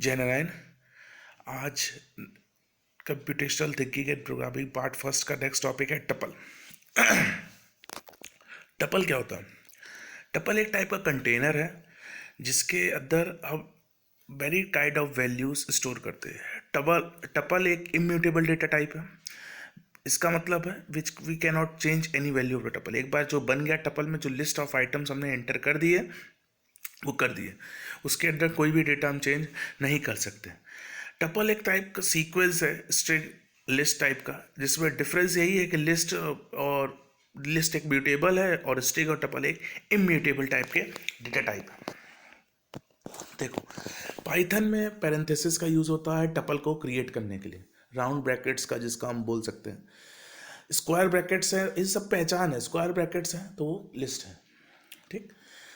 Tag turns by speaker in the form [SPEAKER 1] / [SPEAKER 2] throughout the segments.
[SPEAKER 1] जय नारायण। आज computational thinking and programming part first का नेक्स्ट टॉपिक है टपल। टपल क्या होता है? टपल एक टाइप का कंटेनर है जिसके अंदर हम very kind of values store करते हैं। टपल एक इम्यूटेबल डेटा टाइप है। इसका मतलब है which we can not change any value of the tuple. एक बार जो बन गया टपल में, जो लिस्ट ऑफ आइटम्स हमने एंटर कर दिए वो कर दिए, उसके अंदर कोई भी डेटा हम चेंज नहीं कर सकते। टपल एक टाइप का सीक्वेंस है, स्ट्रिंग लिस्ट टाइप का, जिसमें डिफरेंस यही है कि लिस्ट एक म्यूटेबल है और स्ट्रिंग और टपल एक इम्यूटेबल टाइप के डेटा टाइप है। देखो, पाइथन में पैरेंथेसिस का यूज होता है टपल को क्रिएट करने के लिए, राउंड ब्रैकेट्स का जिसका हम बोल सकते हैं। स्क्वायर ब्रैकेट्स है, ये सब पहचान है। स्क्वायर ब्रैकेट्स है तो वो लिस्ट है। ठीक,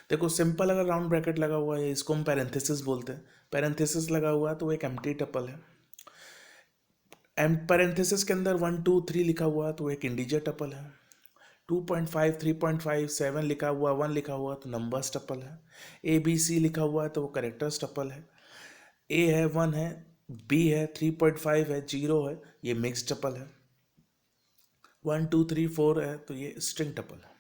[SPEAKER 1] देखो सिंपल अगर राउंड ब्रैकेट लगा हुआ है इसको हम पैरेंथेसिस बोलते हैं। पैरेंथेसिस लगा हुआ है तो वो एक एम्प्टी टपल है। पैरेंथेसिस के अंदर 1 2 3 लिखा हुआ है तो वो एक इंटीजर टपल है। 2.5 3.5 7 लिखा हुआ, 1 लिखा हुआ तो नंबर्स टपल है। ABC लिखा हुआ है तो वो कैरेक्टर्स टपल है। A है 1 है, B है 3.5 है, 0 है, ये मिक्स टपल है। 1 2 3 4 है तो ये स्ट्रिंग टपल है।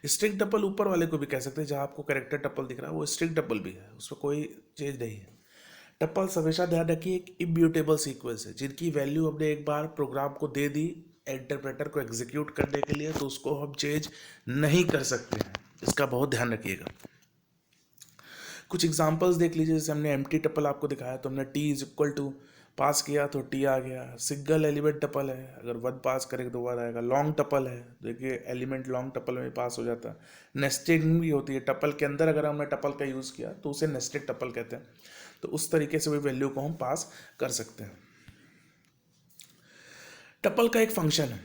[SPEAKER 1] स्ट्रिंग टपल ऊपर वाले को भी कह सकते हैं, जहाँ आपको कैरेक्टर टपल दिख रहा है वो स्ट्रिंग टपल भी है, उसमें कोई चेंज नहीं है। टपल्स हमेशा ध्यान रखिए एक इम्यूटेबल सीक्वेंस है, जिनकी वैल्यू हमने एक बार प्रोग्राम को दे दी इंटरप्रेटर को एग्जीक्यूट करने के लिए, तो उसको हम चेंज नहीं कर सकते हैं। इसका बहुत ध्यान रखिएगा। कुछ एग्जांपल्स देख लीजिए। जैसे हमने एम्प्टी टपल आपको दिखाया तो हमने टी इज इक्वल टू पास किया तो टी आ गया। सिंगल एलिमेंट टपल है, अगर 1 पास करेंगे तो 1 आएगा। लॉन्ग टपल है, देखिए एलिमेंट लॉन्ग टपल में भी पास हो जाता है। नेस्टिंग भी होती है टपल के अंदर, अगर हमने टपल का यूज़ किया तो उसे नेस्टेड टपल कहते हैं। तो उस तरीके से भी वैल्यू को हम पास कर सकते हैं। टपल का एक फंक्शन है,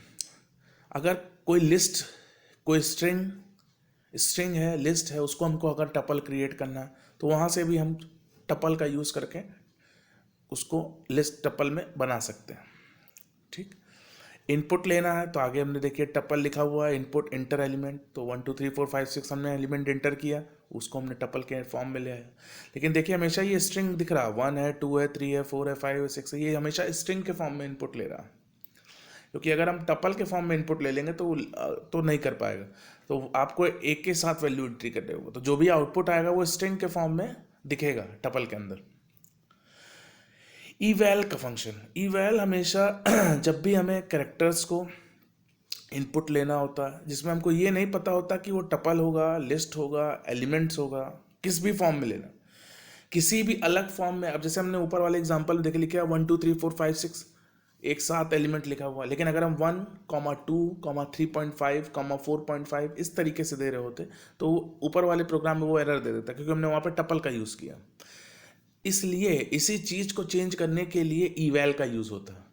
[SPEAKER 1] अगर कोई लिस्ट, कोई स्ट्रिंग है, लिस्ट है, उसको हमको अगर टपल क्रिएट करना है तो वहाँ से भी हम टपल का यूज़ करके उसको लिस्ट टपल में बना सकते हैं। ठीक, इनपुट लेना है तो आगे हमने देखिए टपल लिखा हुआ है, इनपुट इंटर एलिमेंट, तो 1 2 3 4 5 6 हमने एलिमेंट इंटर किया, उसको हमने टपल के फॉर्म में ले आया। लेकिन देखिए हमेशा ये स्ट्रिंग दिख रहा है, 1 है 2 है 3 है 4 है 5 है 6 है, ये हमेशा स्ट्रिंग के फॉर्म में इनपुट ले रहा है। क्योंकि अगर हम टपल के फॉर्म में इनपुट ले लेंगे तो नहीं कर पाएगा, तो आपको एक के साथ वैल्यू एंट्री करने होगा, तो जो भी आउटपुट आएगा वो स्ट्रिंग के फॉर्म में दिखेगा टपल के अंदर। ईवैल का फंक्शन, ईवैल हमेशा जब भी हमें कैरेक्टर्स को इनपुट लेना होता है, जिसमें हमको ये नहीं पता होता कि वो टपल होगा, लिस्ट होगा, एलिमेंट्स होगा, किस भी फॉर्म में लेना, किसी भी अलग फॉर्म में। अब जैसे हमने ऊपर वाले एग्जांपल में देख लिखा 1 2 3 4 5 6 एक साथ एलिमेंट लिखा हुआ, लेकिन अगर हम 1 2 3.5 4.5 इस तरीके से दे रहे होते तो ऊपर वाले प्रोग्राम में वो एरर दे देता, क्योंकि हमने वहाँ पर टपल का यूज़ किया। इसलिए इसी चीज़ को चेंज करने के लिए ईवैल का यूज़ होता है।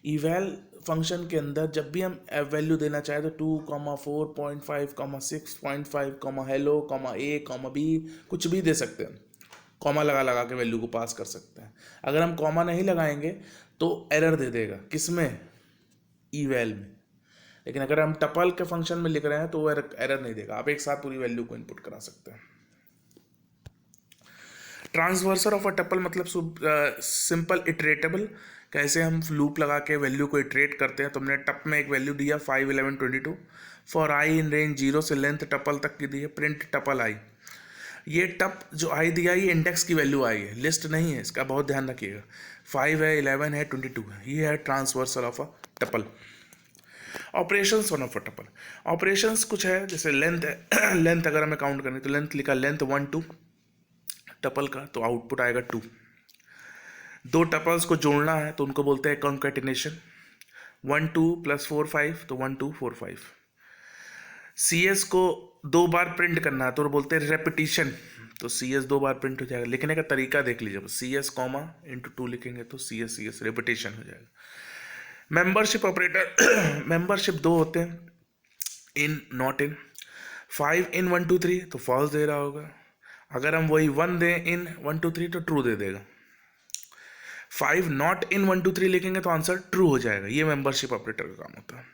[SPEAKER 1] ईवैल फंक्शन के अंदर जब भी हम वैल्यू देना चाहे तो 2 4.5 6.5 हेलो A B कुछ भी दे सकते हैं, कॉमा लगा लगा के वैल्यू को पास कर सकते हैं। अगर हम कॉमा नहीं लगाएंगे तो एरर दे देगा, किसमें, ईवैल में। लेकिन अगर हम टपल के फंक्शन में लिख रहे हैं तो वो एरर नहीं देगा, आप एक साथ पूरी वैल्यू को इनपुट करा सकते हैं। ट्रांसवर्सर ऑफ अ टपल मतलब सिंपल इटरेटेबल, कैसे हम लूप लगा के वैल्यू को इटरेट करते हैं। तो हमने टप में एक वैल्यू दिया 5 11 22 फॉर आई इन रेंज 0 से लेंथ टपल तक की दी है, प्रिंट टपल आई। ये टप जो आई दिया ये इंडेक्स की वैल्यू आई है, लिस्ट नहीं है, इसका बहुत ध्यान रखिएगा। 5 है, 11 है, 22 है, ये है transversal of a tuple. Operations one of a tuple, operations कुछ है, जैसे लेंथ है लेंथ अगर हमें काउंट करनी तो लेंथ लिखा, लेंथ 1 2 टपल का, तो आउटपुट आएगा 2। दो टपल्स को जोड़ना है तो उनको बोलते हैं कॉन्कैटिनेशन। 1 2 + 4 5 तो 1 2 4 5। CS को 2 बार प्रिंट करना है तो बोलते हैं रेपिटिशन, तो CS 2 बार प्रिंट हो जाएगा। लिखने का तरीका देख लीजिए, CS कॉमा × 2 लिखेंगे तो CS रेपिटेशन हो जाएगा। मेंबरशिप ऑपरेटर मेंबरशिप 2 होते हैं, इन नॉट इन। 5 इन 1 2 3 तो फॉल्स दे रहा होगा, अगर हम वही 1 दें इन 1 2 3 तो ट्रू दे देगा। 5 नॉट इन 1 2 3 लिखेंगे तो आंसर ट्रू हो जाएगा। ये मेंबरशिप ऑपरेटर का काम होता है।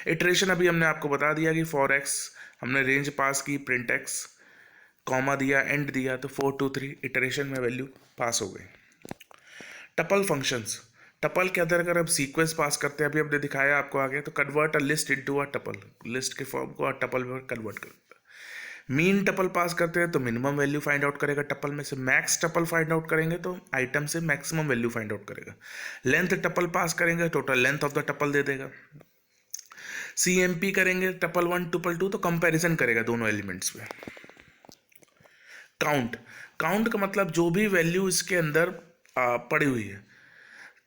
[SPEAKER 1] इटरेशन अभी हमने आपको बता दिया कि फॉर एक्स हमने रेंज पास की, प्रिंट एक्स, कॉमा दिया, एंड दिया, तो 4 2 3 इटरेशन में वैल्यू पास हो गई। टपल फंक्शंस, टपल के अंदर अगर अब सीक्वेंस पास करते हैं, अभी हमने दिखाया आपको आगे, तो convert a list into a tuple, list के फॉर्म को टपल में कन्वर्ट करते हैं। मीन टपल पास करते हैं तो मिनिमम वैल्यू फाइंड आउट करेगा टपल में से, मैक्स टपल फाइंड आउट करेंगे तो आइटम से मैक्सिमम वैल्यू फाइंड आउट करेगा। लेंथ टपल पास करेंगे total length of the tuple दे देगा। CMP करेंगे टपल 1 टपल 2 तो कंपैरिजन करेगा दोनों एलिमेंट्स में। काउंट, काउंट का मतलब जो भी वैल्यू इसके अंदर पड़ी हुई है,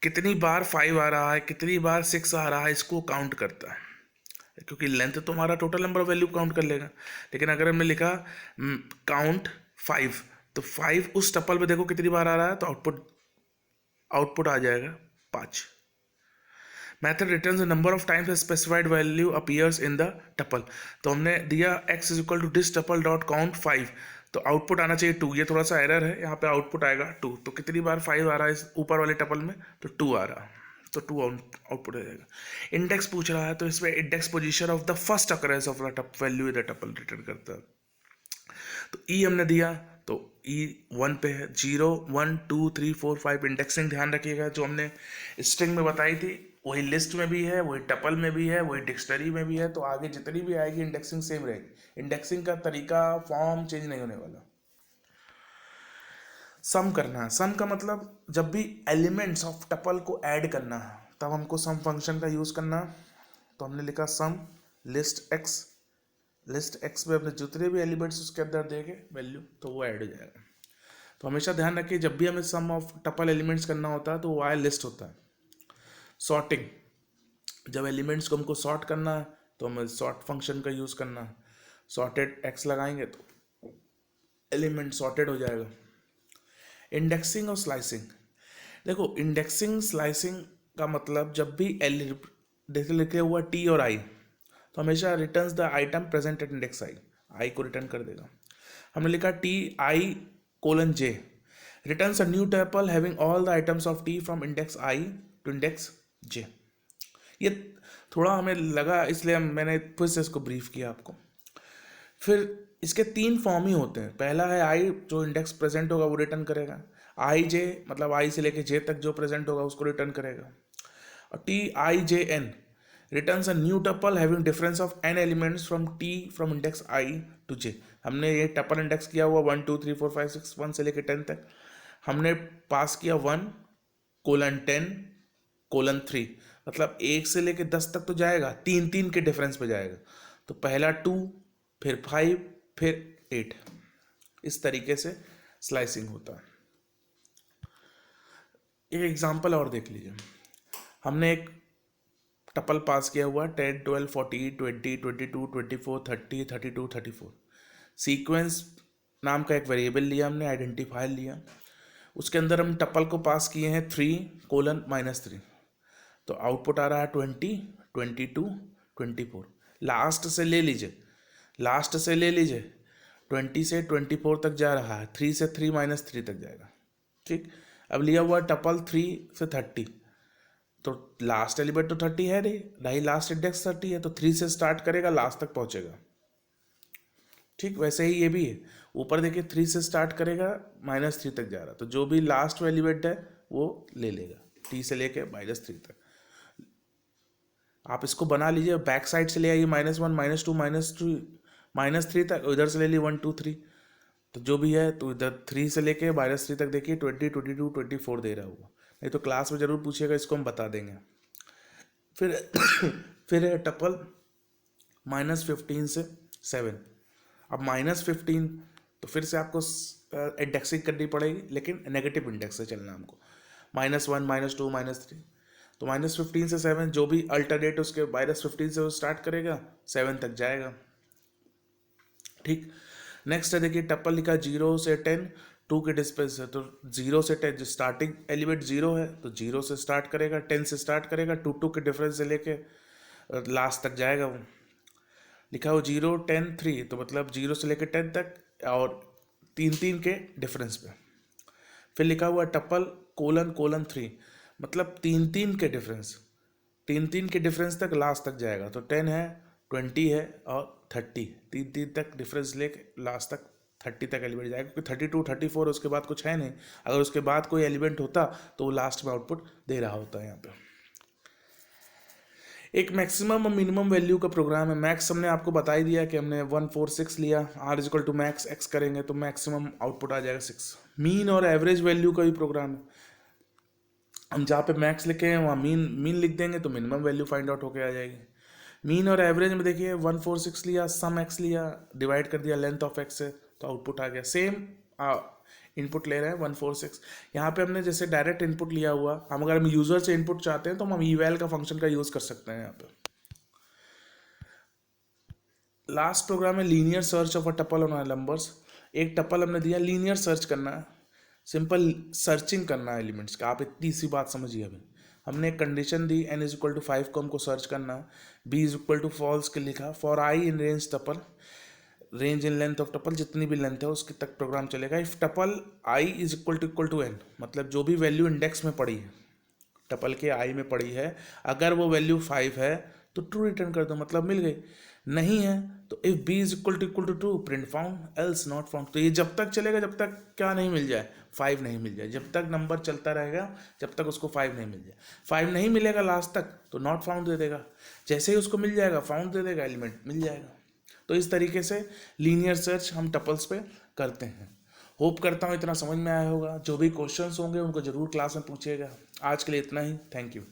[SPEAKER 1] कितनी बार 5 आ रहा है, कितनी बार 6 आ रहा है, इसको काउंट करता है। क्योंकि लेंथ तो हमारा total number of value count कर लेगा, लेकिन अगर हमने लिखा काउंट 5, तो 5 उस टपल में देखो कितनी बार आ रहा है, तो आउटपुट आ जाएगा 5। Method returns the number of times specified value appears in the tuple, तो हमने दिया x is equal to this tuple dot count 5, तो आउटपुट आना चाहिए 2। ये थोड़ा सा एरर है, यहाँ पे आउटपुट आएगा 2। तो कितनी बार 5 आ रहा है इस ऊपर वाले टपल में, तो 2 आ रहा है, तो 2 आउटपुट आ जाएगा। इंडेक्स पूछ रहा है, तो इसमें index position of the first occurrence of the value in the tuple return करता है। तो ई हमने दिया, तो ई 1 पे है, 0 1 2 3 4 5 इंडेक्सिंग ध्यान रखिएगा, जो हमने स्ट्रिंग में बताई थी वही लिस्ट में भी है, वही टपल में भी है, वही डिक्शनरी में भी है, तो आगे जितनी भी आएगी इंडेक्सिंग सेम रहेगी। इंडेक्सिंग का तरीका फॉर्म चेंज नहीं होने वाला। सम करना है, सम का मतलब जब भी एलिमेंट्स ऑफ टपल को ऐड करना है तब हमको सम फंक्शन का यूज करना है। तो हमने लिखा सम लिस्ट एक्स, लिस्ट एक्स में अपने जितने भी एलिमेंट्स उसके अंदर देंगे वैल्यू, तो वो ऐड हो जाएगा। तो हमेशा ध्यान रखिए जब भी हमें सम ऑफ टपल एलिमेंट्स करना होता है तो वो आया लिस्ट होता है। सॉर्टिंग, जब एलिमेंट्स को हमको सॉर्ट करना है तो हमें सॉर्ट फंक्शन का यूज़ करना है। सॉर्टेड एक्स लगाएंगे तो एलिमेंट सॉर्टेड हो जाएगा। इंडेक्सिंग और स्लाइसिंग, देखो इंडेक्सिंग स्लाइसिंग का मतलब जब भी जैसे लिखे हुआ टी और आई, तो हमेशा returns the item present at index i को रिटर्न कर देगा। हमने लिखा t i colon j returns a new tuple having all the items of t from index i to index j. ये थोड़ा हमें लगा इसलिए मैंने फिर से इसको ब्रीफ किया आपको। फिर इसके 3 फॉर्म ही होते हैं। पहला है आई, जो इंडेक्स प्रेजेंट होगा वो रिटर्न करेगा। आई जे मतलब आई से लेके जे तक जो प्रेजेंट होगा उसको रिटर्न करेगा। और t i j n returns a new tuple having difference of n elements from t from index i to j. हमने ये टपल इंडेक्स किया हुआ 1 2 3 4 5 6 1 से लेके 10 तक, हमने पास किया 1 कोलन 10 कोलन 3, मतलब 1 से लेके 10 तक तो जाएगा, 3 3 के डिफरेंस पे जाएगा। तो पहला 2 फिर 5 फिर 8, इस तरीके से स्लाइसिंग होता है। एक एग्जांपल और देख लीजिए, हमने एक टपल पास किया हुआ 10 12 14 20 22 24 30 32 34। सीक्वेंस नाम का एक वेरिएबल लिया हमने, आइडेंटिफायर लिया, उसके अंदर हम टपल को पास किए हैं 3 कोलन -3, तो आउटपुट आ रहा है 20 22 24। लास्ट से ले लीजिए, लास्ट से ले लीजिए, 20 से 24 तक जा रहा है, 3 से 3 -3 तक जाएगा। ठीक, अब लिया हुआ टपल 3 से 30, तो लास्ट एलिमेंट तो 30 है नहीं, लास्ट इंडेक्स 30 है, तो 3 से स्टार्ट करेगा लास्ट तक पहुंचेगा। ठीक, वैसे ही ये भी है, ऊपर देखिए 3 से स्टार्ट करेगा -3 तक जा रहा, तो जो भी लास्ट एलिमेंट है वो ले लेगा, T से लेके -3 तक। आप इसको बना लीजिए, बैक साइड से ले आइए, -1 -2 -3 तक, इधर से ले ली 1 2 3, तो जो भी है तो इधर 3 से लेके -3 तक देखिए 20 22 24 दे रहा होगा, नहीं तो क्लास में जरूर पूछिएगा, इसको हम बता देंगे। फिर फिर है टपल -15 से 7। अब -15 तो फिर से आपको इंडेक्सिंग करनी पड़ेगी, लेकिन नेगेटिव इंडेक्स से चलना हमको, -1 -2 -3, तो -15 से 7 जो भी अल्टरनेट उसके -15 से वो स्टार्ट करेगा 7 तक जाएगा। ठीक, नेक्स्ट है देखिए टपल लिखा 0 से 10 2 के डिस्टेंस है, तो 0 से 10 जो स्टार्टिंग एलिमेंट 0 है तो 0 से स्टार्ट करेगा, 10 से स्टार्ट करेगा, 2 2 के डिफरेंस से लेके लास्ट तक जाएगा। वो लिखा हो 0 10 3, तो मतलब 0 से लेकर 10 तक और 3 3 के डिफरेंस पे। फिर लिखा हुआ टपल कोलन 3, मतलब 3 3 के डिफरेंस, 3 3 के डिफरेंस तक लास्ट तक जाएगा, तो 10 है 20 है और 30, 3 3 तक डिफरेंस लेके लास्ट तक 30 तक एलिमेंट जाएगा, क्योंकि 32 34 उसके बाद कुछ है नहीं। अगर उसके बाद कोई एलिमेंट होता तो वो लास्ट में आउटपुट दे रहा होता है। यहाँ पे एक मैक्सिमम और मिनिमम वैल्यू का प्रोग्राम है। मैक्स हमने आपको बता ही दिया कि हमने 146 लिया, r is equal to max x करेंगे तो मैक्सिमम आउटपुट आ जाएगा 6। मीन और एवरेज वैल्यू का भी प्रोग्राम है। हम जहाँ पे मैक्स लिखे हैं वहाँ मीन लिख देंगे तो मिनिमम वैल्यू फाइंड आउट होके आ जाएगी। मीन और एवरेज में देखिए 146 लिया, सम एक्स लिया, डिवाइड कर दिया लेंथ ऑफ एक्स से तो आउटपुट आ गया। सेम इनपुट ले रहे हैं 146। यहाँ पे हमने जैसे डायरेक्ट इनपुट लिया हुआ, अगर हम यूजर से इनपुट चाहते हैं तो हम ईवैल का फंक्शन का यूज कर सकते हैं। यहाँ पे लास्ट प्रोग्राम है linear search of a tuple on numbers. एक टपल हमने दिया, लीनियर सर्च करना है, सिंपल सर्चिंग करना है एलिमेंट्स का। आप इतनी सी बात समझिए। अभी हमने एक कंडीशन दी n इज इक्वल टू 5 को हमको सर्च करना है, b is equal to false के लिखा, for i in range tuple, range in length of tuple, जितनी भी लेंथ है उसके तक प्रोग्राम चलेगा। If tuple i is equal to n, मतलब जो भी वैल्यू इंडेक्स में पड़ी है, टपल के i में पड़ी है, अगर वो वैल्यू 5 है तो ट्रू रिटर्न कर दो, मतलब मिल गई। नहीं है तो if b is equal to true print found, else not found. तो ये जब तक चलेगा जब तक क्या नहीं मिल जाए, 5 नहीं मिल जाए। जब तक नंबर चलता रहेगा जब तक उसको 5 नहीं मिल जाए। 5 नहीं मिलेगा लास्ट तक तो नॉट फाउंड दे देगा, जैसे ही उसको मिल जाएगा फाउंड दे देगा, एलिमेंट मिल जाएगा। तो इस तरीके से लीनियर सर्च हम टपल्स पे करते हैं। होप करता हूँ इतना समझ में आया होगा। जो भी क्वेश्चंस होंगे उनको जरूर क्लास में पूछिएगा। आज के लिए इतना ही, थैंक यू।